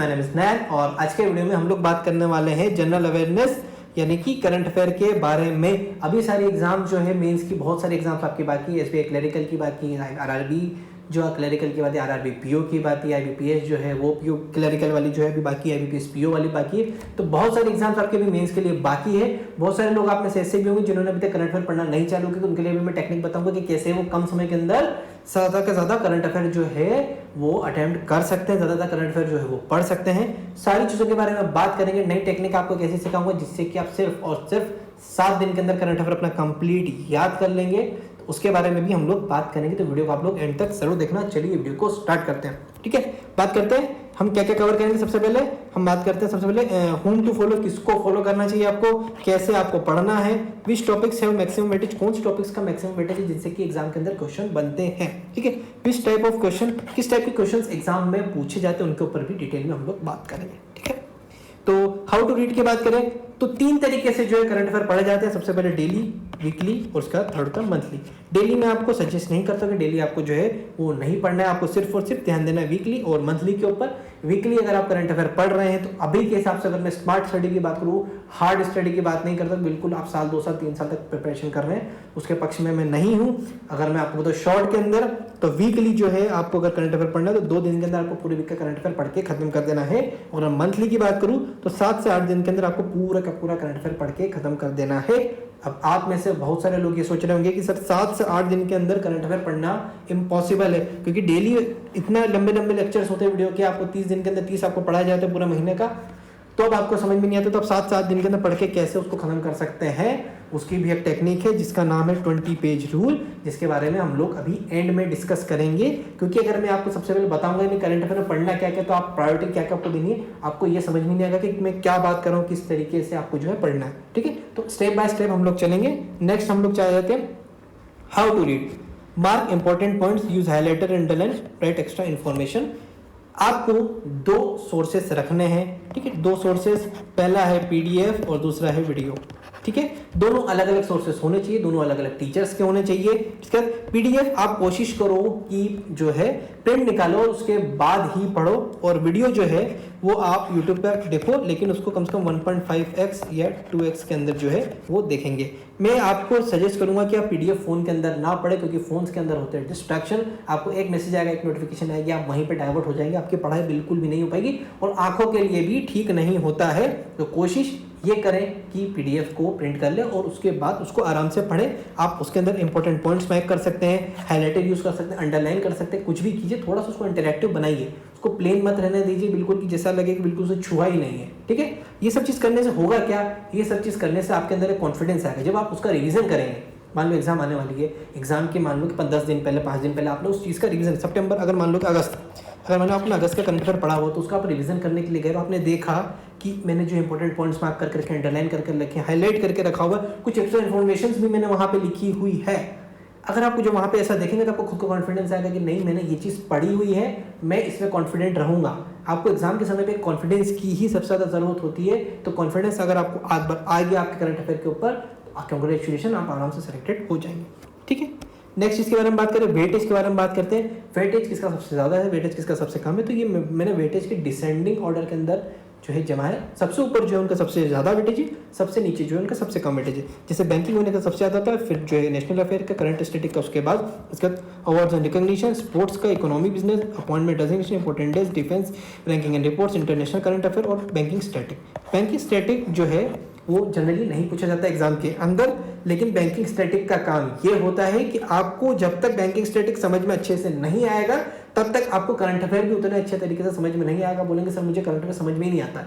My name is नैन और आज के वीडियो में हम लोग बात करने वाले हैं जनरल अवेयरनेस यानी कि करंट अफेयर के बारे में। अभी सारे एग्जाम जो है मेंस की बहुत सारे एग्जाम्स आपकी बाकी है। एसबीआई क्लरिकल की बात की, आरआरबी जो क्लरिकल की बात है, आरआरबी पीओ की बात है, आईबीपीएस जो है वो पीओ क्लरिकल वाली जो है अभी बाकी है, आईबीपीएस पीओ वाली बाकी है। तो बहुत सारे एग्जाम्स आपके भी मेंस के लिए बाकी है। बहुत सारे लोग आप में से ऐसे भी होंगे जिन्होंने अभी तक करंट अफेयर पढ़ना नहीं चालू किया, तो उनके लिए भी मैं टेक्निक बताऊंगा कि कैसे वो कम समय के अंदर ज्यादा से ज्यादा करंट अफेयर जो है वो अटेम्प्ट कर सकते हैं, ज्यादा करंट अफेयर जो है वो पढ़ सकते हैं। सारी चीजों के बारे में बात करेंगे। नई टेक्निक आपको कैसे सिखाऊंगा जिससे कि आप सिर्फ और सिर्फ 7 दिन के अंदर करंट अफेयर अपना कंप्लीट याद कर लेंगे। तो उसके बारे में भी हम लोग बात करेंगे, तो वीडियो को आप लोग एंड तक जरूर देखना। चलिए वीडियो को स्टार्ट करते हैं। ठीक है, बात करते हैं हम क्या क्या कवर करेंगे। सबसे पहले हम बात करते हैं सबसे पहले होम टू फॉलो, किसको फॉलो करना चाहिए आपको, कैसे आपको पढ़ना है, विच टॉपिक्स हैव मैक्सिमम वेटेज, कौन से टॉपिक्स का मैक्सिमम वेटेज है जिनसे कि एग्जाम के अंदर क्वेश्चन बनते हैं। ठीक है, विच टाइप ऑफ क्वेश्चन, किस टाइप के क्वेश्चंस एग्जाम में पूछे जाते हैं उनके ऊपर भी डिटेल में हम लोग बात करेंगे। ठीक है, तो हाउ टू रीड की बात करें तो 3 तरीके से जो है करंट अफेयर पढ़े जाते हैं। सबसे पहले डेली, वीकली और उसका थर्ड का मंथली। डेली में आपको सजेस्ट नहीं करता कि डेली आपको जो है वो नहीं पढ़ना है, आपको सिर्फ और सिर्फ ध्यान देना है वीकली और मंथली के ऊपर। वीकली अगर आप करंट अफेयर पढ़ रहे हैं तो अभी के हिसाब से अगर मैं स्मार्ट स्टडी की बात करूँ, हार्ड स्टडी की बात नहीं करता, बिल्कुल आप साल 2 साल 3 साल तक प्रिपरेशन कर रहे हैं उसके पक्ष में मैं नहीं हूँ। अगर मैं आपको बताऊँ शॉर्ट के अंदर तो वीकली जो है आपको अगर करंट अफेयर पढ़ना है तो 2 दिन के अंदर आपको पूरे वीक का करंट अफेयर पढ़ के खत्म कर देना है। और मंथली की बात करूँ तो 7 से 8 दिन के अंदर आपको पूरा का पूरा करंट अफेयर पढ़ के खत्म कर देना है। अब आप में से बहुत सारे लोग ये सोच रहे होंगे कि सर 7 से 8 दिन के अंदर करंट अफेयर पढ़ना इम्पॉसिबल है, क्योंकि डेली इतना लंबे लंबे लेक्चर्स होते हैं वीडियो के, आपको 30 दिन के अंदर 30 आपको पढ़ाया जाता है पूरा महीने का। तो अब आपको समझ में नहीं आता तो आप 7 दिन के अंदर पढ़ के कैसे उसको खत्म कर सकते हैं, उसकी भी एक टेक्निक है जिसका नाम है 20 पेज रूल, जिसके बारे में हम लोग अभी एंड में डिस्कस करेंगे। क्योंकि अगर मैं आपको सबसे पहले बताऊंगा नहीं करंट अफेयर में पढ़ना क्या क्या, तो आप प्रायोरिटी क्या क्या आपको देनी है, आपको ये समझ में नहीं आएगा कि मैं क्या बात कर रहा हूँ, किस तरीके से आपको जो है पढ़ना है। ठीक है, तो स्टेप बाय स्टेप हम लोग चलेंगे। नेक्स्ट हम लोग चले जाते हैं how to read. Mark important points, use highlighter, underline, write extra information. आपको 2 सोर्सेस रखने हैं। ठीक है, 2 सोर्सेस, पहला है पीडीएफ और दूसरा है वीडियो। ठीक है, दोनों अलग अलग सोर्सेस होने चाहिए, दोनों अलग अलग टीचर्स के होने चाहिए। इसके बाद पीडीएफ आप कोशिश करो कि जो है प्रिंट निकालो और उसके बाद ही पढ़ो, और वीडियो जो है वो आप यूट्यूब पर देखो, लेकिन उसको कम से कम 1.5x या 2x के अंदर जो है वो देखेंगे। मैं आपको सजेस्ट करूंगा कि आप पीडीएफ फोन के अंदर ना पढ़े, क्योंकि फोन्स के अंदर होते हैं डिस्ट्रैक्शन। आपको एक मैसेज आएगा, एक नोटिफिकेशन आएगी, आप वहीं पे डाइवर्ट हो जाएंगे, आपकी पढ़ाई बिल्कुल भी नहीं हो पाएगी और आंखों के लिए भी ठीक नहीं होता है। तो कोशिश ये करें कि पीडीएफ को प्रिंट कर ले और उसके बाद उसको आराम से पढ़ें। आप उसके अंदर इंपॉर्टेंट पॉइंट्स मार्क कर सकते हैं, हाईलाइटर यूज कर सकते हैं, अंडरलाइन कर सकते हैं, कुछ भी कीजिए, थोड़ा सा उसको इंटरैक्टिव बनाइए, उसको प्लेन मत रहने दीजिए बिल्कुल कि जैसा लगे कि बिल्कुल उसे छुआ ही नहीं है। ठीक है, ये सब चीज करने से होगा क्या, ये सब चीज करने से आपके अंदर एक कॉन्फिडेंस आएगा। जब आप उसका रिवीजन करेंगे, मान लो एग्जाम आने वाली है, एग्जाम के मान लो कि 10 दिन पहले, 5 दिन पहले आपने उस चीज का रिवीजन, सितंबर, अगर मान लो कि अगस्त, अगर मैंने अपना अगस्त का करंट अफेयर पढ़ा हुआ तो उसका आप रिवीजन करने के लिए गए, आपने देखा कि मैंने जो इंपॉर्टेंट पॉइंट्स मार्क करके रखे, अंडरलाइन करके रखे, हाईलाइट करके रखा हुआ, कुछ एक्स्ट्रा इन्फॉर्मेशंस भी मैंने वहां पे लिखी हुई है। अगर आपको जो वहां पे ऐसा देखेंगे तो आपको खुद को कॉन्फिडेंस आएगा कि नहीं, मैंने ये चीज पढ़ी हुई है, मैं इसमें कॉन्फिडेंट रहूंगा। आपको एग्जाम के समय पे कॉन्फिडेंस की ही सबसे ज्यादा जरूरत होती है। तो कॉन्फिडेंस अगर आपको आ गया आपके करंट अफेयर के ऊपर, कंग्रेचुलेशन, आप आराम से सिलेक्टेड हो जाएंगे। ठीक है, नेक्स्ट इसके बारे में बात करें, वेटेज के बारे में बात करते हैं। वेटेज किसका सबसे ज्यादा है, वेटेज किसका सबसे कम है, तो ये मैंने वेटेज के डिसेंडिंग ऑर्डर के अंदर जो है जमा है। सबसे ऊपर जो है उनका सबसे ज्यादा वेटेज है, सबसे नीचे जो है उनका सबसे कम वेटेज है। जैसे बैंकिंग होने का सबसे ज्यादा था, फिर जो है नेशनल अफेयर का, करंट स्टैटिक का, उसके बाद इसका अवार्ड्स एंड रिकॉग्निशन, स्पोर्ट्स का, economy, business, appointment, designation, important days, defence, ranking and reports, international current affair और बैंकिंग स्टैटिक। बैंकिंग स्टैटिक जो है वो जनरली नहीं पूछा जाता एग्जाम के अंदर, लेकिन बैंकिंग स्टैटिक का काम ये होता है कि आपको जब तक बैंकिंग स्टैटिक समझ में अच्छे से नहीं आएगा तब तक आपको करंट अफेयर भी उतने अच्छे तरीके से समझ में नहीं आएगा। बोलेंगे सर मुझे करंट अफेयर समझ में ही नहीं आता है।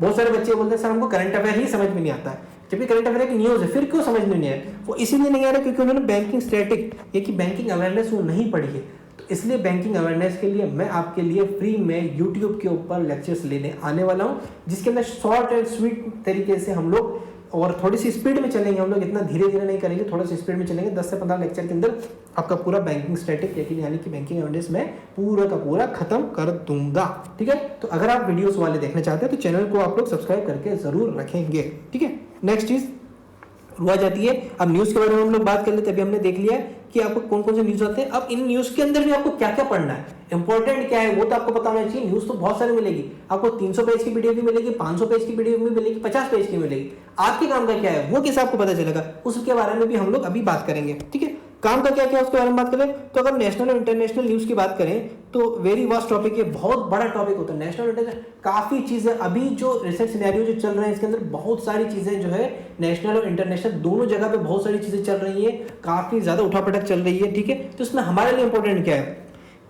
बहुत सारे बच्चे बोलते हैं सर हमको करंट अफेयर ही समझ में नहीं आता है, जबकि करंट अफेयर एक न्यूज है, फिर क्यों समझ में नहीं आया? वो इसीलिए नहीं आ रहा क्योंकि उन्होंने बैंकिंग स्टैटिक ये कि बैंकिंग अवेयरनेस वो नहीं पढ़ी है। तो इसलिए बैंकिंग अवेयरनेस के लिए मैं आपके लिए फ्री में यूट्यूब के ऊपर लेक्चर्स लेने आने वाला हूँ, जिसके अंदर शॉर्ट एंड स्वीट तरीके से हम लोग, और थोड़ी सी स्पीड में चलेंगे हम लोग, इतना धीरे धीरे नहीं करेंगे, थोड़ा सी स्पीड में चलेंगे। 10 से 15 लेक्चर के अंदर आपका पूरा बैंकिंग स्टैटिक यानी कि बैंकिंग अवेयरनेस में पूरा का पूरा खत्म कर दूंगा। ठीक है, तो अगर आप वीडियोस वाले देखना चाहते हैं तो चैनल को आप लोग सब्सक्राइब करके जरूर रखेंगे। ठीक है, नेक्स्ट चीज हुआ जाती है, अब न्यूज के बारे में हम लोग बात कर लेते हैं। अभी हमने देख लिया कि आपको कौन कौन से न्यूज़ आते हैं। अब इन न्यूज़ के अंदर भी आपको क्या क्या पढ़ना है, इंपॉर्टेंट क्या है वो तो आपको पता होना चाहिए। न्यूज़ तो बहुत सारी मिलेगी, आपको 300 पेज की पीडीएफ भी मिलेगी, 500 पेज की पीडीएफ भी मिलेगी, 50 पेज की मिलेगी। आपके काम का क्या है वो कैसे आपको पता चलेगा, उसके बारे में भी हम लोग अभी बात करेंगे। ठीक है, काम का क्या क्या उसके बारे में बात करें तो अगर नेशनल और इंटरनेशनल न्यूज़ की बात करें तो वेरी वास्ट टॉपिक है, बहुत बड़ा टॉपिक होता है। नेशनल इंटरनेशनल काफ़ी चीज़ें, अभी जो रिसेंट सिनेरियो जो चल रहे हैं इसके अंदर बहुत सारी चीज़ें जो है नेशनल और इंटरनेशनल दोनों जगह पे बहुत सारी चीज़ें चल रही है, काफ़ी ज़्यादा उठापटक चल रही है। ठीक है, तो इसमें हमारे लिए इंपॉर्टेंट क्या है,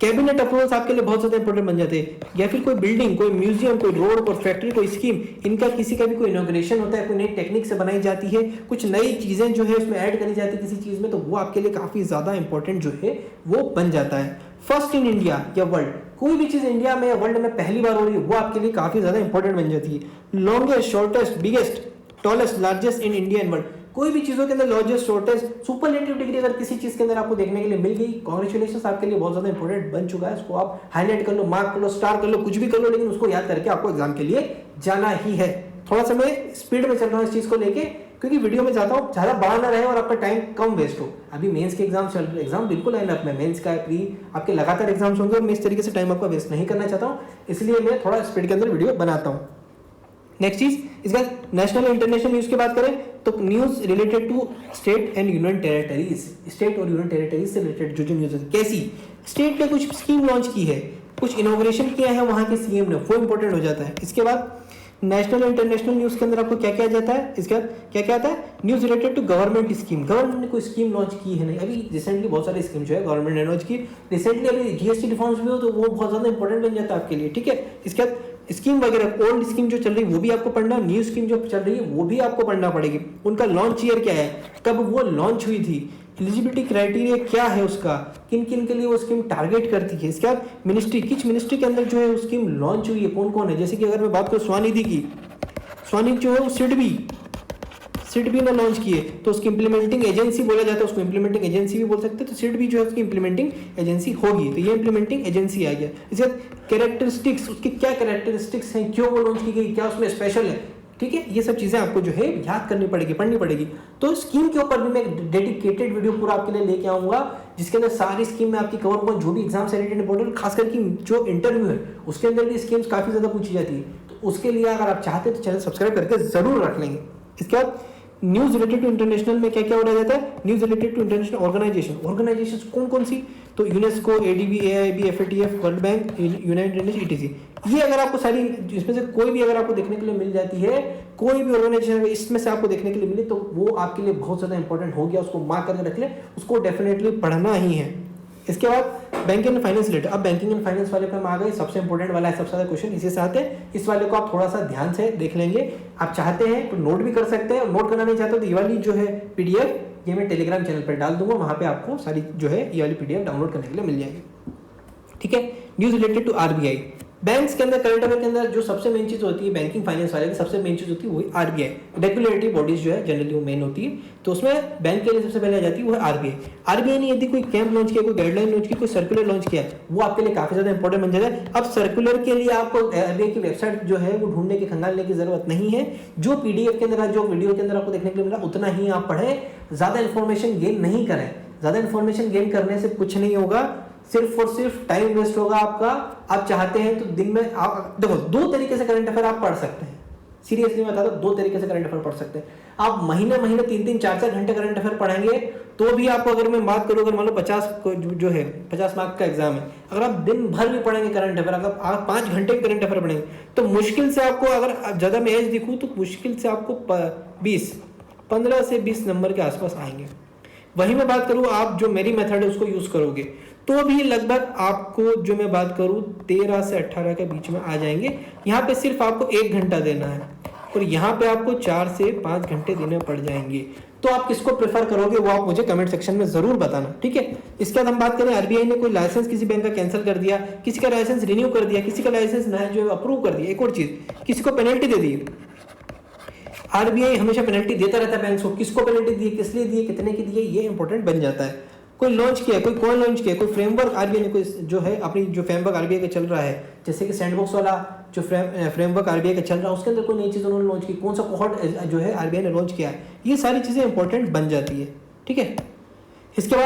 कैबिनेट अप्रूवल्स आपके लिए बहुत ज्यादा इंपॉर्टेंट बन जाते हैं, या फिर कोई बिल्डिंग, कोई म्यूजियम, कोई रोड, कोई फैक्ट्री, कोई स्कीम, इनका किसी का भी कोई इनॉग्रेशन होता है, कोई नई टेक्निक से बनाई जाती है, कुछ नई चीजें जो है उसमें ऐड करी जाती है किसी चीज में, तो वो आपके लिए काफी ज्यादा इंपॉर्टेंट जो है वो बन जाता है। फर्स्ट इन इंडिया या वर्ल्ड, कोई भी चीज इंडिया में या वर्ल्ड में पहली बार हो रही है वो आपके लिए काफी ज्यादा इंपॉर्टेंट बन जाती है। Longest, shortest, biggest, tallest, largest in India and world, कोई भी चीजों के अंदर लॉर्जेस्ट, शॉर्टेस्ट, सुपरलेटिव डिग्री अगर किसी चीज के अंदर आपको देखने के लिए मिल गई, कांग्रेचुलेशंस, आपके लिए बहुत ज्यादा इंपॉर्टेंट बन चुका है। इसको आप हाईलाइट कर लो, मार्क कर लो, स्टार कर लो, कुछ भी कर लो, लेकिन उसको याद करके आपको एग्जाम के लिए जाना ही है। थोड़ा सा मैं स्पीड में चल रहा हूँ इस चीज को लेके, क्योंकि वीडियो में जाता हूँ ज्यादा बड़ा ना रहे और आपका टाइम कम वेस्ट हो। अभी मेंस के एग्जाम चल रहे, एग्जाम बिल्कुल लाइन अप में, मेंस का प्री आपके लगातार एग्जाम्स होंगे और मैं इस तरीके से टाइम आपका वेस्ट नहीं करना चाहता हूँ, इसलिए मैं थोड़ा स्पीड के अंदर वीडियो बनाता हूँ। नेक्स्ट चीज, इसका नेशनल और इंटरनेशनल न्यूज की बात करें तो news related to state and union territories, state और यूनियन टेरिटरीज से रिलेटेड जो न्यूज है, कैसी स्टेट ने कुछ स्कीम लॉन्च की है, कुछ इनोग्रेशन किया है वहां के सीएम ने, वो इंपॉर्टेंट हो जाता है। इसके बाद नेशनल और इंटरनेशनल न्यूज के अंदर आपको क्या क्या जाता है, इसके बाद क्या क्या आता है, news related to government scheme, government ने कोई स्कीम लॉन्च की है नहीं, अभी रिसेंटली बहुत सारी स्कीम जो है गवर्नमेंट ने लॉन्च की, रिसेंटली अभी जीएसटी रिफॉर्म्स भी हो तो वो बहुत ज्यादा इंपॉर्टेंट बन जाता है आपके लिए। ठीक है, इसके बाद स्कीम वगैरह, ओल्ड स्कीम जो चल रही है वो भी आपको पढ़ना, न्यू स्कीम जो चल रही है वो भी आपको पढ़ना पड़ेगी, उनका लॉन्च ईयर क्या है, कब वो लॉन्च हुई थी, एलिजिबिलिटी क्राइटेरिया क्या है उसका, किन किन के लिए वो स्कीम टारगेट करती है। इसके बाद मिनिस्ट्री, किस मिनिस्ट्री के अंदर जो है वो स्कीम लॉन्च हुई है, कौन कौन है, जैसे कि अगर मैं बात करूँ स्वनिधि की, स्वनिधि जो है वो सिडबी ने लॉन्च किए, तो उसकी इंप्लीमेंटिंग एजेंसी बोला जाता है, उसको इंप्लीमेंटिंग एजेंसी भी बोल सकते हैं, तो सिडबी जो है उसकी इंप्लीमेंटिंग एजेंसी होगी, तो ये इंप्लीमेंटिंग एजेंसी आ गया। इसके बाद कैरेक्टरिस्टिक्स, उसकी क्या कैरेक्टरिस्टिक्स हैं, क्यों वो लॉन्च की गई, क्या उसमें स्पेशल है। ठीक है, ये सब चीजें आपको जो है याद करनी पड़ेगी, पढ़नी पड़ेगी। तो स्कीम के ऊपर भी मैं डेडिकेटेड वीडियो पूरा आपके लिए लेके आऊंगा, जिसके अंदर सारी स्कीम में आपकी कवर होगा, जो भी एग्जाम से रिलेटेड इंपॉर्टेंट, खास करके जो इंटरव्यू है उसके अंदर भी स्कीम्स काफी ज्यादा पूछी जाती है, तो उसके लिए अगर आप चाहते हैं तो चैनल सब्सक्राइब करके जरूर रख लेंगे। इसके बाद न्यूज रिलेटेड टू इंटरनेशनल में क्या क्या हो रहा जाता है, news related to international organisation कौन कौन सी, तो UNESCO, ADB, AIB, FATF, World Bank, United Nation, ETC, ये अगर आपको सारी इसमें से कोई भी अगर आपको देखने के लिए मिल जाती है, कोई भी ऑर्गेनाइजेशन इसमें से आपको देखने के लिए मिले, तो वो आपके लिए बहुत ज्यादा इंपॉर्टेंट हो गया, उसको मार्क करके रख ले, उसको डेफिनेटली पढ़ना ही है। इसके बाद बैंकिंग एंड फाइनेंस रिलेटेड, अब बैंकिंग एंड फाइनेंस वाले पे हम आ गए, सबसे इंपॉर्टेंट वाला है, सबसे ज्यादा क्वेश्चन इसी से आते हैं, इस वाले को आप थोड़ा सा ध्यान से देख लेंगे, आप चाहते हैं तो नोट भी कर सकते हैं, नोट करना नहीं चाहते तो ये वाली जो है पीडीएफ ये मैं टेलीग्राम चैनल पर डाल दूंगा, वहां पे आपको सारी जो है ये वाली पीडीएफ डाउनलोड करने के लिए मिल जाएगी। ठीक है, news related to RBI, banks के अंदर, करंट अफेयर के अंदर जो सबसे मेन चीज होती है बैंकिंग फाइनेंस वाले की, सबसे मेन चीज होती है वही आरबीआई, रेगुलेटरी बॉडीज जो है जनरली वो मेन होती है, तो उसमें बैंक के लिए सबसे पहले आ जाती है वो है आरबीआई। आरबीआई ने यदि कोई कैंप लॉन्च किया, कोई गाइडलाइन लॉन्च की, कोई सर्कुलर लॉन्च किया, वो आपके लिए काफी ज्यादा इंपॉर्टेंट बन जाता है। अब सर्कुलर के लिए आपको आरबीआई की वेबसाइट जो है वो ढूंढने की, खंगालने की जरूरत नहीं है, जो पीडीएफ के अंदर, जो वीडियो के अंदर आपको देखने के लिए मिला उतना ही आप पढ़े, ज्यादा इंफॉर्मेशन गेन नहीं करें, ज्यादा इंफॉर्मेशन गेन करने से कुछ नहीं होगा, सिर्फ और सिर्फ टाइम वेस्ट होगा आपका। आप चाहते हैं तो दिन में आप देखो, दो तरीके से करंट अफेयर आप पढ़ सकते हैं, सीरियसली मैं बता दूं, दो तरीके से करंट अफेयर पढ़ सकते हैं आप। महीने 3-3, 4-4 घंटे करंट अफेयर पढ़ेंगे तो भी आपको, अगर मैं बात करूं, अगर मान लो 50 जो है 50 मार्क का एग्जाम है, अगर आप दिन भर भी पढ़ेंगे करंट अफेयर, अगर आप 5 घंटे भी करंट अफेयर पढ़ेंगे तो मुश्किल से आपको, अगर ज्यादा मैं एज दिखूं तो मुश्किल से आपको 15 से 20 नंबर के आसपास आएंगे। वही मैं बात करूं, आप जो मेरी मेथड है उसको यूज करोगे तो भी लगभग आपको, जो मैं बात करूं 13 से 18 के बीच में आ जाएंगे। यहाँ पे सिर्फ आपको 1 घंटा देना है और यहाँ पे आपको 4 से 5 घंटे देने पड़ जाएंगे। तो आप किसको प्रेफर करोगे वो आप मुझे कमेंट सेक्शन में जरूर बताना, ठीक है। इसके बाद हम बात करें, आरबीआई ने कोई लाइसेंस किसी बैंक का कैंसिल कर दिया, किसी का लाइसेंस रिन्यू कर दिया, किसी का लाइसेंस नया जो अप्रूव कर दिया, एक और चीज, किसी को पेनल्टी दे दी। आरबीआई हमेशा पेनल्टी देता रहता है बैंक्स को, किसको पेनल्टी दी, किस लिए दी, कितने की दी है, ये इंपॉर्टेंट बन जाता है। कोई लॉन्च किया, कोई कौन लॉन्च किया, कोई फ्रेमवर्क आरबीआई ने कोई जो है अपनी जो फ्रेमवर्क आरबीआई का चल रहा है, जैसे कि सैंडबॉक्स वाला जो फ्रेमवर्क आरबीआई का चल रहा है, उसके अंदर कोई नई चीज उन्होंने लॉन्च की, कौन सा कोहॉर्ट जो है आरबीआई ने लॉन्च किया है, ये सारी चीजें इंपॉर्टेंट बन जाती है, ठीक है। इसके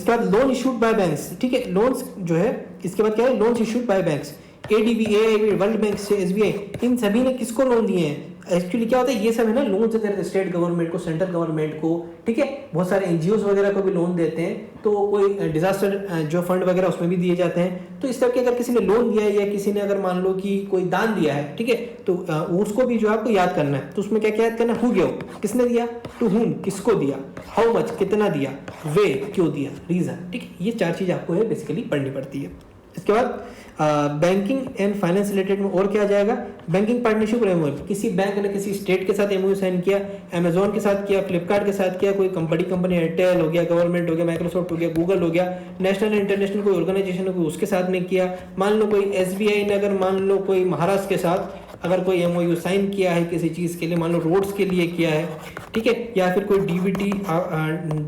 बाद लोन इशूड बाय बैंक्स, ठीक है, लोन्स जो है इसके बाद क्या है, loans issued by banks, ADB, AIB, World bank से एसबीआई, इन सभी ने किसको लोन दिए हैं? एक्चुअली क्या होता है, ये सब है ना लोन देते हैं स्टेट गवर्नमेंट को, सेंट्रल गवर्नमेंट को, ठीक है, बहुत सारे एनजीओ वगैरह को भी लोन देते हैं, तो कोई डिजास्टर जो फंड वगैरह उसमें भी दिए जाते हैं। तो इस तरह के अगर किसी ने लोन दिया है या किसी ने अगर मान लो कि कोई दान दिया है, ठीक है, तो उसको भी जो आपको याद करना है। तो उसमें क्या क्या याद करना है, हु गिव, किसने दिया, टू हुम, किसको दिया, हाउ मच, कितना दिया, वे, क्यों दिया, रीजन, ठीक है, ये 4 चीज आपको है बेसिकली पढ़नी पड़ती है। इसके बाद बैंकिंग एंड फाइनेंस रिलेटेड में और क्या आ जाएगा, बैंकिंग पार्टनरशिप एमओयू, किसी बैंक ने किसी स्टेट के साथ एमओयू साइन किया, अमेजोन के साथ किया, फ्लिपकार्ट के साथ किया, कोई कंपनी एयरटेल हो गया, गवर्नमेंट हो गया, माइक्रोसॉफ्ट हो गया, गूगल हो गया, नेशनल इंटरनेशनल कोई ऑर्गेनाइजेशन हो उसके साथ में किया, मान लो कोई एसबीआई ने अगर मान लो कोई महाराष्ट्र के साथ अगर कोई एमओयू साइन किया है किसी चीज़ के लिए, मान लो रोड्स के लिए किया है, ठीक है, या फिर कोई डीबीटी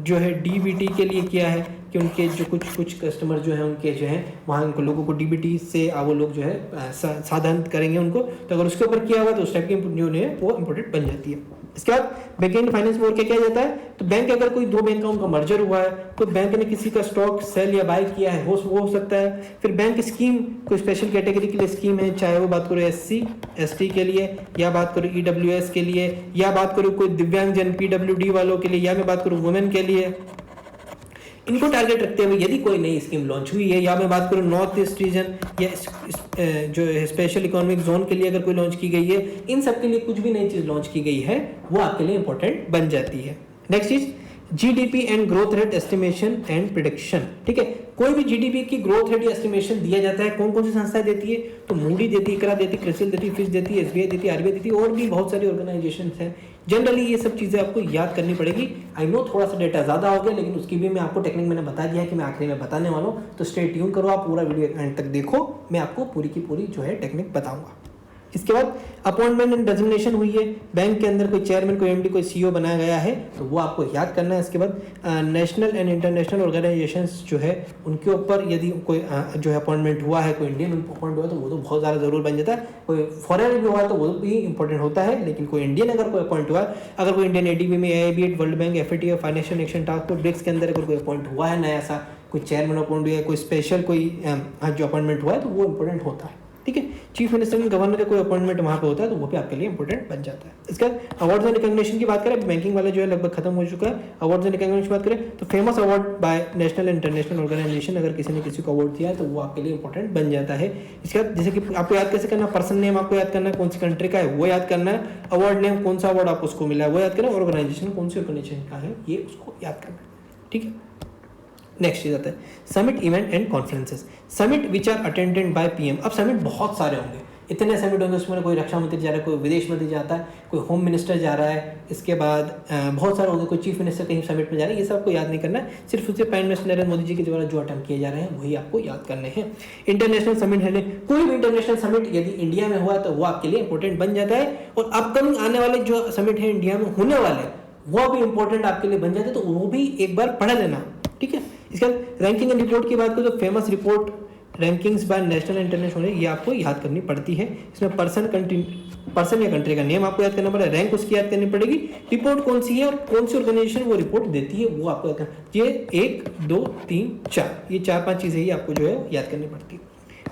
जो है डीबीटी के लिए किया है कि उनके जो कुछ कस्टमर जो है उनके जो है वहाँ उनको लोगों को डीबीटी से वो लोग जो है साधन करेंगे उनको, तो अगर उसके ऊपर किया हुआ तो उस टाइप की जो है वो इंपॉर्टेंट बन जाती है। इसके बाद बैंकिंग फाइनेंस में और क्या किया जाता है, तो बैंक अगर कोई 2 बैंक का उनका मर्जर हुआ है, तो बैंक ने किसी का स्टॉक सेल या बाय किया है, वो हो सकता है। फिर बैंक स्कीम, कोई स्पेशल कैटेगरी के लिए स्कीम है, चाहे वो बात करो एससी एसटी के लिए, या बात करो ईडब्ल्यूएस के लिए, या बात करो कोई दिव्यांगजन पीडब्ल्यूडी वालों के लिए, या मैं बात करूँ वुमेन के लिए, इनको टारगेट रखते हुए यदि कोई नई स्कीम लॉन्च हुई है, या मैं बात करूँ नॉर्थ ईस्ट रीजन या जो स्पेशल इकोनॉमिक जोन के लिए अगर कोई लॉन्च की गई है, इन सब के लिए कुछ भी नई चीज लॉन्च की गई है वो आपके लिए इंपॉर्टेंट बन जाती है। नेक्स्ट चीज GDP and growth rate estimation and prediction, ठीक है, कोई भी जीडीपी की ग्रोथ रेट या एस्टिमेशन दिया जाता है, कौन कौन सी संस्थाएं देती है, तो मूडी देती है, इकरा देती है, क्रिसिल देती है, फिच देती है, एसबीआई देती है, आरबीआई देती है, और भी बहुत सारी ऑर्गेनाइजेशन हैं। जनरली ये सब चीजें आपको याद करनी पड़ेगी। आई नो थोड़ा सा डेटा ज्यादा हो गया, लेकिन उसकी भी मैं आपको टेक्निक मैंने बता दिया है कि मैं आखिरी में बताने वाला हूँ, तो स्टे ट्यून करो, आप पूरा वीडियो एंड तक देखो, मैं आपको पूरी की पूरी जो है टेक्निक बताऊंगा। इसके बाद अपॉइंटमेंट एंड डेजिग्नेशन हुई है, बैंक के अंदर कोई चेयरमैन, कोई एमडी, कोई सीईओ बनाया गया है, तो वो आपको याद करना है। इसके बाद नेशनल एंड इंटरनेशनल ऑर्गेनाइजेशंस जो है उनके ऊपर यदि कोई जो है अपॉइंटमेंट हुआ है, कोई इंडियन अपॉइंट हुआ है, तो वो तो बहुत ज़्यादा जरूर बन जाता है। कोई फॉरेन भी हुआ तो वो भी इंपॉर्टेंट होता है, लेकिन कोई इंडियन अगर कोई अपॉइंट हुआ है, अगर कोई इंडियन एडीबी में, AIB, World Bank, FATF, Financial Action Task Force, BRICS के अंदर अगर कोई अपॉइंट हुआ है नया सा, कोई चेयरमैन अपॉइंट हुआ है, कोई स्पेशल कोई जो अपॉइंटमेंट हुआ है, तो वो इंपॉर्टेंट होता है, ठीक है। चीफ मिनिस्टर एंड गवर्नर का कोई अपॉइंटमेंट वहां पे होता है, तो वो भी आपके लिए इंपॉर्टेंट बन जाता है। इसके बाद अवार्ड्स एंड रिकॉग्निशन की बात करें, बैंकिंग वाला जो है लगभग खत्म हो चुका है। अवार्ड्स एंड रिकॉग्निशन की बात करें तो famous award by national international organisation, अगर किसी ने किसी को अवार्ड दिया है तो वो आपके लिए इंपॉर्टेंट बन जाता है। इसके बाद जैसे कि आपको याद कैसे करना, पर्सन नेम आपको याद करना है, कौन सी कंट्री का है वो याद करना है, अवार्ड नेम कौन सा अवार्ड आपको उसको मिला है वो याद करना है, ऑर्गेनाइजेशन कौन सी ऑर्गेनाइजेशन का है ये उसको याद करना है, ठीक है। नेक्स्ट चीज आता है summit event and conferences, summit which are attended by PM. अब समिट बहुत सारे होंगे, इतने समिट होंगे, उसमें कोई रक्षा मंत्री जा रहा है, कोई विदेश मंत्री जाता है, कोई होम मिनिस्टर जा रहा है, इसके बाद बहुत सारे होंगे, कोई चीफ मिनिस्टर कहीं समिट में जा रहा है, ये सब आपको याद नहीं करना है, सिर्फ उससे प्राइम मिनिस्टर नरेंद्र मोदी जी के द्वारा जो अटेम्प्ट किए जा रहे हैं वही आपको याद करने हैं। इंटरनेशनल समिट है, कोई भी इंटरनेशनल समिट यदि इंडिया में हुआ तो वो आपके लिए इंपॉर्टेंट बन जाता है, और अपकमिंग आने वाले जो समिट है इंडिया में होने वाले वो भी इंपॉर्टेंट आपके लिए बन जाते हैं, तो वो भी एक बार पढ़ लेना, ठीक है। इसके बाद रैंकिंग एंड रिपोर्ट की बात करें तो famous report rankings by national international ये आपको याद करनी पड़ती है। इसमें पर्सन या कंट्री का नेम आपको याद करना पड़ेगा, रैंक उसकी याद करनी पड़ेगी, रिपोर्ट कौन सी है और कौन सी ऑर्गेनाइजेशन वो रिपोर्ट देती है वो आपको याद करना। ये 1 2 3 4 ये 4-5 चीजें ही आपको जो है याद करनी पड़ती है।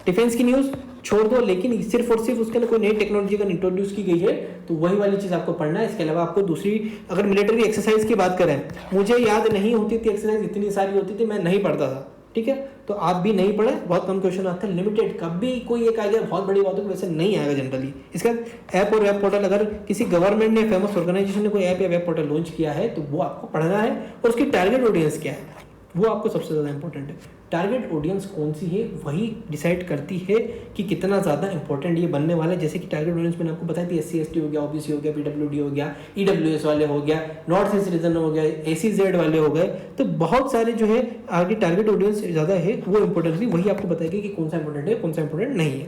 डिफेंस की न्यूज छोड़ दो, लेकिन सिर्फ और सिर्फ उसके अंदर कोई नई टेक्नोलॉजी अगर इंट्रोड्यूस की गई है तो वही वाली चीज आपको पढ़ना है। इसके अलावा आपको दूसरी अगर मिलिट्री एक्सरसाइज की बात करें, मुझे याद नहीं होती थी एक्सरसाइज, इतनी सारी होती थी मैं नहीं पढ़ता था, ठीक है, तो आप भी नहीं पढ़े, बहुत कम क्वेश्चन आते हैं, लिमिटेड, कभी कोई एक आएगा बहुत बड़ी बात हो वैसे नहीं आएगा जनरली। इसका ऐप और वेब पोर्टल, अगर किसी गवर्नमेंट ने फेमस ऑर्गेनाइजेशन ने कोई ऐप या वेब पोर्टल लॉन्च किया है तो वो आपको पढ़ना है, और उसकी टारगेट ऑडियंस क्या है वो आपको सबसे ज़्यादा इंपॉर्टेंट है। टारगेट ऑडियंस कौन सी है वही डिसाइड करती है कि कितना ज़्यादा इंपॉर्टेंट ये बनने वाला है। जैसे कि टारगेट ऑडियंस मैंने आपको बताया थी, SC ST हो गया, OBC हो गया, PWD हो गया, EWS वाले हो गया, नॉर्थ ईस्ट रीजन हो गया, ACZ वाले हो गए, तो बहुत सारे जो है आगे टारगेट ऑडियंस ज़्यादा है वो इंपॉर्टेंट थी, वही आपको बताएगी कि कौन सा इंपॉर्टेंट है कौन सा इंपॉर्टेंट नहीं है।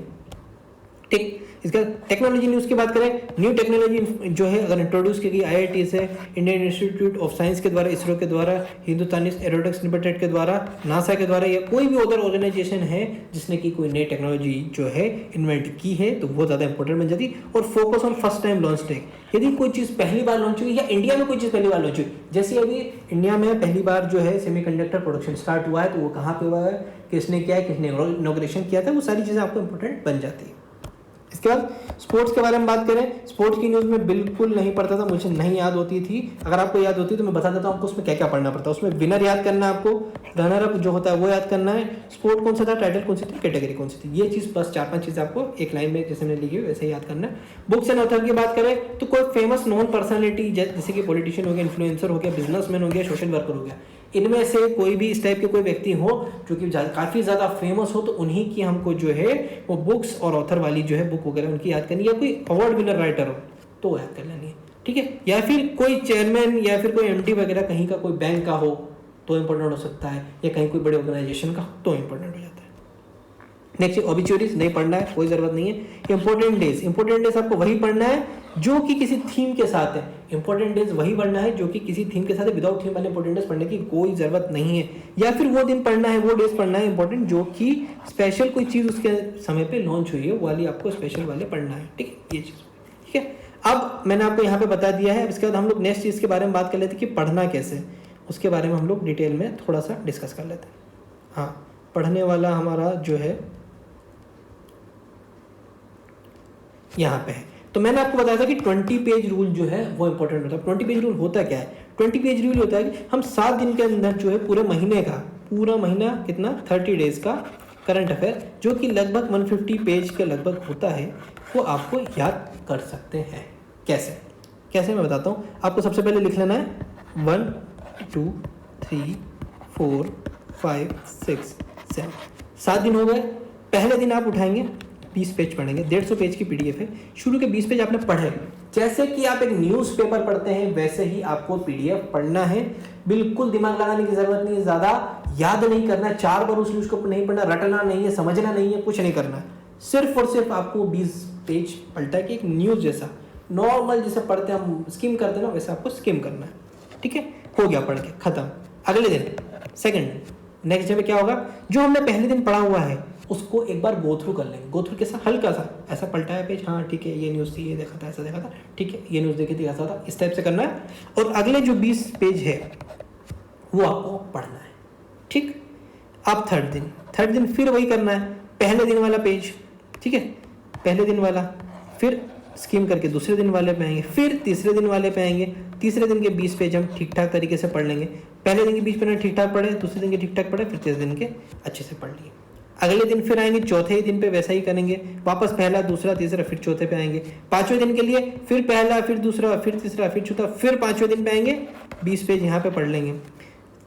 ठीक। इसका टेक्नोलॉजी न्यूज़ की बात करें, न्यू टेक्नोलॉजी जो है अगर इंट्रोड्यूस की गई IIT से, इंडियन इंस्टीट्यूट ऑफ साइंस के द्वारा, इसरो के द्वारा, हिंदुस्तानी एरोनॉटिक्स लिमिटेड के द्वारा, नासा के द्वारा, या कोई भी अदर ऑर्गेनाइजेशन है जिसने की कोई नई टेक्नोलॉजी जो है इन्वेंट की है, तो वो ज़्यादा इंपॉर्टेंट बन जाती। और focus on first time launch tech, यदि कोई चीज़ पहली बार लॉन्च हुई या इंडिया में कोई चीज़ पहली बार लॉन्च हुई, जैसे अभी इंडिया में पहली बार जो है सेमीकंडक्टर प्रोडक्शन स्टार्ट हुआ है, तो वो कहाँ पे हुआ है, किसने किया है, किसने इनॉग्रेशन किया था, वो सारी चीज़ें आपको इंपॉर्टेंट बन जाती है। इसके बाद स्पोर्ट्स के बारे में बात करें, स्पोर्ट्स की न्यूज़ में बिल्कुल नहीं पढ़ता था, मुझे नहीं याद होती थी। अगर आपको याद होती तो मैं बता देता हूँ आपको उसमें क्या क्या पढ़ना पड़ता है। उसमें विनर याद करना है आपको, रनर अप जो होता है वो याद करना है, स्पोर्ट कौन सा था, टाइटल कौन सी थी, कैटेगरी कौन सी थी, ये चीज़ बस 4-5 चीज़ें आपको एक लाइन में जैसे मैंने लिखी है वैसे याद करना है। बुक्स एंड ऑथर की बात करें तो कोई फेमस नॉन पर्सनैलिटी जैसे कि पॉलिटिशियन हो गया, इन्फ्लुएंसर हो गया, बिजनेसमैन हो गया, सोशल वर्कर हो गया, इनमें से कोई भी इस टाइप के कोई व्यक्ति हो जो कि काफ़ी ज़्यादा फेमस हो, तो उन्हीं की हमको जो है वो बुक्स और ऑथर वाली जो है बुक वगैरह उनकी याद करनी है। या कोई अवार्ड विनर राइटर हो तो याद कर लेनी है, ठीक है। या फिर कोई चेयरमैन या फिर कोई MD वगैरह कहीं का, कोई बैंक का हो तो इंपॉर्टेंट हो सकता है, या कहीं कोई बड़े ऑर्गेनाइजेशन का तो इंपॉर्टेंट हो जाता है। नेक्स्ट ऑबिचुअरीज नहीं पढ़ना है, कोई ज़रूरत नहीं है। इंपॉर्टेंट डेज आपको वही पढ़ना है जो कि किसी थीम के साथ है। इंपॉर्टेंट डेज वही पढ़ना है जो कि किसी थीम के साथ है। विदाउट थीम वाले इंपॉर्टेंट डेज पढ़ने की कोई ज़रूरत नहीं है। या फिर वो दिन पढ़ना है, वो डेज पढ़ना है इंपॉर्टेंट जो कि स्पेशल कोई चीज़ उसके समय पे लॉन्च हुई है, वो वाली आपको स्पेशल वाले पढ़ना है, ठीक है, ये चीज़, ठीक है। अब मैंने आपको यहाँ पे बता दिया है। इसके बाद हम लोग नेक्स्ट चीज़ के बारे में बात कर लेते हैं कि पढ़ना कैसे, उसके बारे में हम लोग डिटेल में थोड़ा सा डिस्कस कर लेते हैं। हाँ, पढ़ने वाला हमारा जो है यहाँ पे है। तो मैंने आपको बताया था कि 20 पेज रूल जो है वो इंपॉर्टेंट होता है। 20 पेज रूल होता क्या है? 20 पेज रूल होता है कि हम 7 दिन के अंदर जो है पूरे महीने का, पूरा महीना कितना 30 डेज का करंट अफेयर जो कि लगभग 150 पेज के लगभग होता है, वो आपको याद कर सकते हैं। कैसे मैं बताता हूँ। आपको सबसे पहले लिख लेना है 1 2 3 4 5 6 7 7 दिन हो गए। पहले दिन आप उठाएंगे 20 पेज पढ़ेंगे, 150 पेज की PDF है। शुरू के 20 पेज आपने पढ़े, जैसे कि आप एक न्यूज़पेपर पढ़ते हैं वैसे ही आपको PDF पढ़ना है। बिल्कुल दिमाग लगाने की जरूरत नहीं है, ज़्यादा याद नहीं करना, 4 बार उस न्यूज़ को नहीं पढ़ना, रटना नहीं है, समझना नहीं है, कुछ नहीं करना। सिर्फ और सिर्फ आपको 20 पेज पलटा के एक न्यूज़ जैसा नॉर्मल जैसे पढ़ते हैं हम स्किम करते हैं ना, वैसे आपको स्किम करना है, ठीक है। हो गया पढ़ के खत्म। अगले दिन नेक्स्ट डे में क्या होगा, जो हमने पहले दिन पढ़ा हुआ है उसको एक बार गो थ्रू कर लेंगे। गो थ्रू के साथ हल्का सा ऐसा पलटाया पेज, हाँ ठीक है ये न्यूज़ थी, ये देखा था, ऐसा देखा था, ठीक है ये न्यूज़ देखी थी, ऐसा था, इस टाइप से करना है। और अगले जो 20 पेज है वो आपको पढ़ना है, ठीक। अब थर्ड दिन फिर वही करना है, पहले दिन वाला पेज, ठीक है, पहले दिन वाला, फिर स्किम करके दूसरे दिन वाले पे आएंगे, फिर तीसरे दिन वाले पे आएंगे। तीसरे दिन के 20 पेज हम ठीक ठाक तरीके से पढ़ लेंगे। पहले दिन के 20 पेज ठीक ठाक पढ़े, दूसरे दिन के ठीक ठाक पढ़े, फिर तीसरे दिन के अच्छे से पढ़ लिए। अगले दिन फिर आएंगे, चौथे ही दिन पे वैसा ही करेंगे, वापस पहला दूसरा तीसरा, फिर चौथे पे आएंगे। 5वें दिन के लिए फिर पहला, फिर दूसरा, फिर तीसरा, फिर चौथा, फिर 5वें दिन पे आएंगे, 20 पेज यहाँ पे पढ़ लेंगे।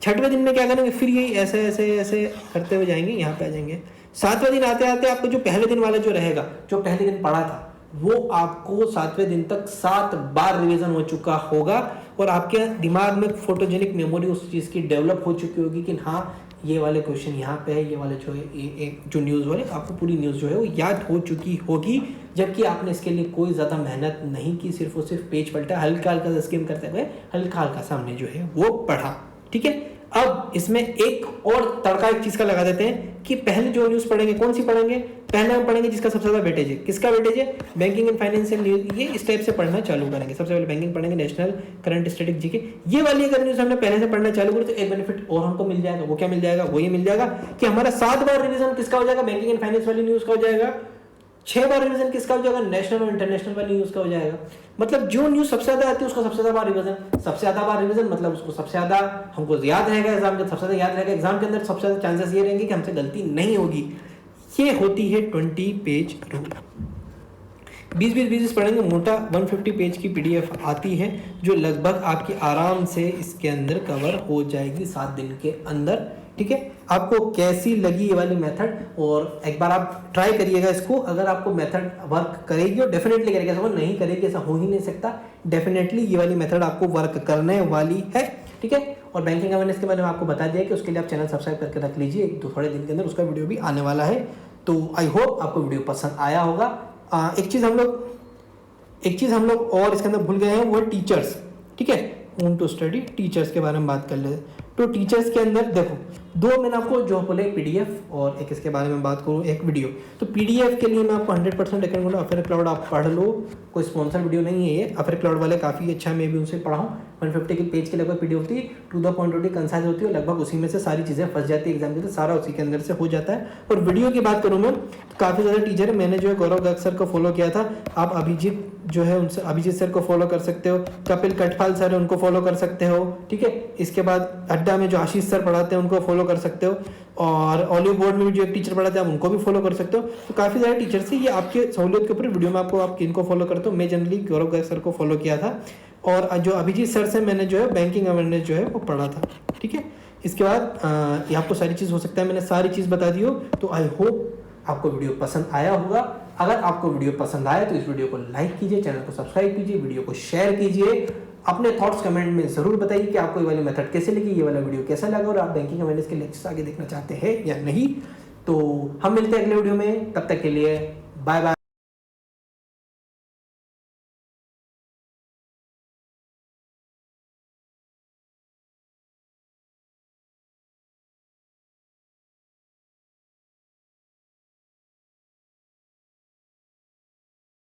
6वें दिन में क्या करेंगे, फिर यही ऐसे ऐसे ऐसे करते हुए जाएंगे, यहाँ पे आ जाएंगे। 7वें दिन आते आते आपको जो पहले दिन वाला जो रहेगा, जो पहले दिन पढ़ा था, वो आपको 7वें दिन तक 7 बार रिवीजन हो चुका होगा और आपके दिमाग में फोटोजेनिक मेमोरी उस चीज़ की डेवलप हो चुकी होगी कि हाँ ये वाले क्वेश्चन यहाँ पे है, ये वाले जो है जो न्यूज़ वाले, आपको पूरी न्यूज़ जो है वो याद हो चुकी होगी, जबकि आपने इसके लिए कोई ज़्यादा मेहनत नहीं की, सिर्फ और सिर्फ पेज पलटा, हल्का हल्का स्किम करते हुए हल्का हल्का सामने जो है वो पढ़ा, ठीक है। अब इसमें एक और तड़का एक चीज़ का लगा देते हैं कि पहले जो न्यूज़ पढ़ेंगे कौन सी पढ़ेंगे, पहले हम पढ़ेंगे जिसका सबसे ज़्यादा वेटेज है। किसका वेटेज है? Banking and financial news. ये इस टाइप से पढ़ना चालू करेंगे। सबसे पहले बैंकिंग पढ़ेंगे, नेशनल करंट स्टैटिक जीके, ये वाली अगर न्यूज़ हमने पहले से पढ़ना चालू करें तो एक बेनिफिट और हमको मिल जाएगा। वो क्या मिल जाएगा? वो ये मिल जाएगा कि हमारा 7 बार रिवीजन किसका हो जाएगा? बैंकिंग एंड फाइनेंस वाली न्यूज़ का हो जाएगा। 6 बार रिवीजन किसका हो जाएगा? नेशनल और इंटरनेशनल वाली न्यूज़ का हो जाएगा। मतलब जो न्यूज़ सबसे ज़्यादा आती है उसका सबसे ज़्यादा बार रिवीजन, सबसे ज़्यादा बार रिवीजन मतलब उसको सबसे ज़्यादा हमको याद रहेगा एग्जाम के, सबसे ज़्यादा याद रहेगा एग्जाम के अंदर, सबसे ज़्यादा चांसेस ये रहेंगे कि हमसे गलती नहीं होगी। ये होती है 20 पेज रूल। 20 पढ़ेंगे, मोटा 150 पेज की PDF आती है जो लगभग आपकी आराम से इसके अंदर कवर हो जाएगी 7 दिन के अंदर, ठीक है। आपको कैसी लगी ये वाली मेथड, और एक बार आप ट्राई करिएगा इसको। अगर आपको मेथड वर्क करेगी और डेफिनेटली करेगी, ऐसा नहीं करेगी ऐसा हो ही नहीं सकता, डेफिनेटली ये वाली मेथड आपको वर्क करने वाली है, ठीक है। और बैंकिंग अवेयरनेस के बारे में आपको बता दिया कि उसके लिए आप चैनल सब्सक्राइब करके रख लीजिए, 1-2 थोड़े दिन के अंदर उसका वीडियो भी आने वाला है। तो आई होप आपको वीडियो पसंद आया होगा। एक चीज़ हम लोग और इसके अंदर भूल गए हैं, वो है टीचर्स। ठीक है, ओन टू स्टडी टीचर्स के बारे में बात कर लेते हैं। तो टीचर्स के अंदर देखो, दो मैंने आपको जो बोले पीडीएफ और एक इसके बारे में बात करूँ एक वीडियो। तो पीडीएफ के लिए मैं आपको 100% रेकमेंड करूँगा अफेयर क्लाउड, आप पढ़ लो, कोई स्पॉन्सर वीडियो नहीं है ये। अफेयर क्लाउड वाले काफ़ी अच्छा है, मैं भी उनसे पढ़ा हूँ। 150 के पेज के लगभग पीडीएफ होती है, टू द पॉइंट होती है, कंसाइज होती है, लगभग उसी में से सारी चीज़ें फंस जाती है एग्जाम के, तो सारा उसी के अंदर से हो जाता है। और वीडियो की बात करूँ मैं, तो काफ़ी ज़्यादा टीचर है, मैंने जो है गौरव गर्ग सर को फॉलो किया था, आप अभिजीत जो है उनसे अभिजीत सर को फॉलो कर सकते हो, कपिल कटफाल सर है उनको फॉलो कर सकते हो। ठीक है, इसके बाद अड्डा में जो आशीष सर पढ़ाते हैं उनको फॉलो कर सकते हो, और ऑलिव बोर्ड में भी जो एक टीचर पढ़ाते हैं आप उनको भी फॉलो कर सकते हो। तो काफ़ी सारे टीचर्स हैं, ये आपके सहूलियत के ऊपर वीडियो में आपको आप किनको फॉलो करते हो। मैं जनरली गौरव गर्ग सर को फॉलो किया था, और जो अभिजीत सर से मैंने जो है बैंकिंग अवेयरनेस जो है वो पढ़ा था। ठीक है, इसके बाद ये आपको सारी चीज़ हो सकता है मैंने सारी चीज़ बता दी हो। तो आई होप आपको वीडियो पसंद आया होगा। अगर आपको वीडियो पसंद आए तो इस वीडियो को लाइक कीजिए, चैनल को सब्सक्राइब कीजिए, वीडियो को शेयर कीजिए, अपने थॉट्स कमेंट में ज़रूर बताइए कि आपको ये वाली मेथड कैसे लगी, ये वाला वीडियो कैसा लगा, और आप बैंकिंग अवेयरनेस के लेक्चर्स आगे देखना चाहते हैं या नहीं। तो हम मिलते हैं अगले वीडियो में, तब तक के लिए बाय बाय।